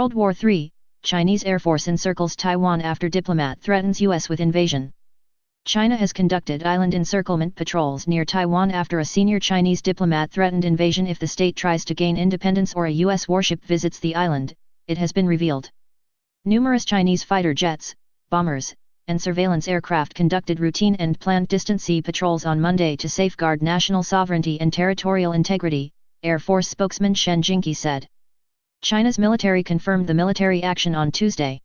World War III, Chinese Air Force encircles Taiwan after diplomat threatens U.S. with invasion. China has conducted island encirclement patrols near Taiwan after a senior Chinese diplomat threatened invasion if the state tries to gain independence or a U.S. warship visits the island, it has been revealed. Numerous Chinese fighter jets, bombers, and surveillance aircraft conducted routine and planned distant sea patrols on Monday to safeguard national sovereignty and territorial integrity, Air Force spokesman Shen Jingqi said. China's military confirmed the military action on Tuesday.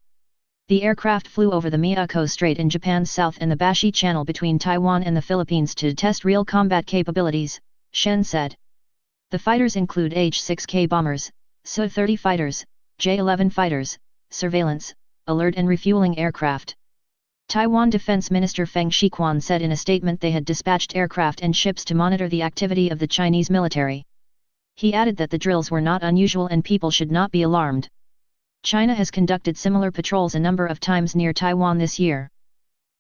The aircraft flew over the Miyako Strait in Japan's south and the Orther Channel between Taiwan and the Philippines to test real combat capabilities, Shen said. The fighters include H-6K bombers, Su-30 fighters, J-11 fighters, surveillance, alert and refueling aircraft. Taiwan Defense Minister Feng Shiquan said in a statement they had dispatched aircraft and ships to monitor the activity of the Chinese military. He added that the drills were not unusual and people should not be alarmed. China has conducted similar patrols a number of times near Taiwan this year.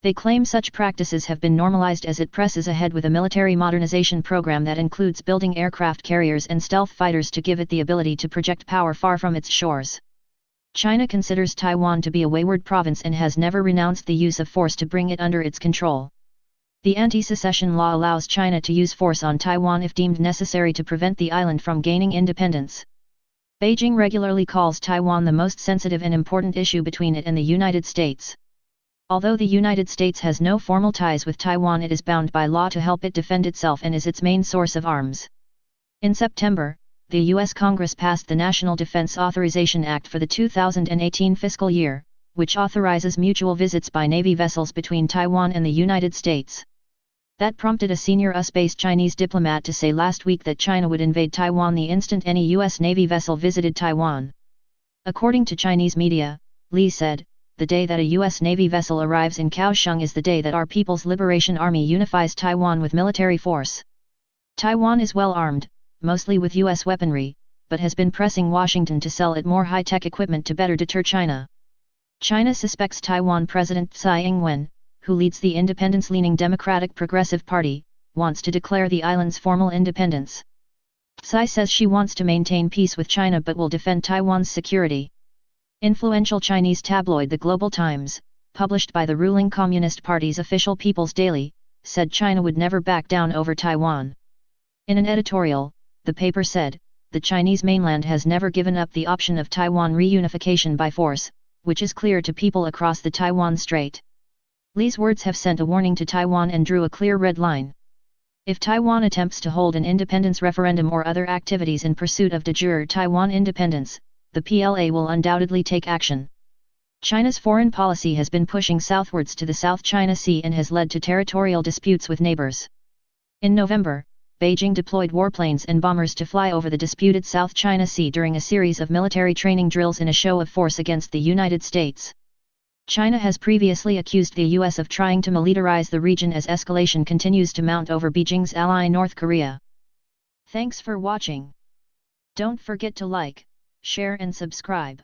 They claim such practices have been normalized as it presses ahead with a military modernization program that includes building aircraft carriers and stealth fighters to give it the ability to project power far from its shores. China considers Taiwan to be a wayward province and has never renounced the use of force to bring it under its control. The anti-secession law allows China to use force on Taiwan if deemed necessary to prevent the island from gaining independence. Beijing regularly calls Taiwan the most sensitive and important issue between it and the United States. Although the United States has no formal ties with Taiwan, it is bound by law to help it defend itself and is its main source of arms. In September, the U.S. Congress passed the National Defense Authorization Act for the 2018 fiscal year, which authorizes mutual visits by Navy vessels between Taiwan and the United States. That prompted a senior US-based Chinese diplomat to say last week that China would invade Taiwan the instant any U.S. Navy vessel visited Taiwan. According to Chinese media, Li said, "The day that a U.S. Navy vessel arrives in Kaohsiung is the day that our People's Liberation Army unifies Taiwan with military force." Taiwan is well armed, mostly with U.S. weaponry, but has been pressing Washington to sell it more high-tech equipment to better deter China. China suspects Taiwan President Tsai Ing-wen, who leads the independence-leaning Democratic Progressive Party, wants to declare the island's formal independence. Tsai says she wants to maintain peace with China but will defend Taiwan's security. Influential Chinese tabloid The Global Times, published by the ruling Communist Party's official People's Daily, said China would never back down over Taiwan. In an editorial, the paper said, "The Chinese mainland has never given up the option of Taiwan reunification by force, which is clear to people across the Taiwan Strait." Li's words have sent a warning to Taiwan and drew a clear red line. If Taiwan attempts to hold an independence referendum or other activities in pursuit of de jure Taiwan independence, the PLA will undoubtedly take action. China's foreign policy has been pushing southwards to the South China Sea and has led to territorial disputes with neighbors. In November, Beijing deployed warplanes and bombers to fly over the disputed South China Sea during a series of military training drills in a show of force against the United States. China has previously accused the U.S. of trying to militarize the region as escalation continues to mount over Beijing's ally North Korea. Thanks for watching. Don't forget to like, share and subscribe.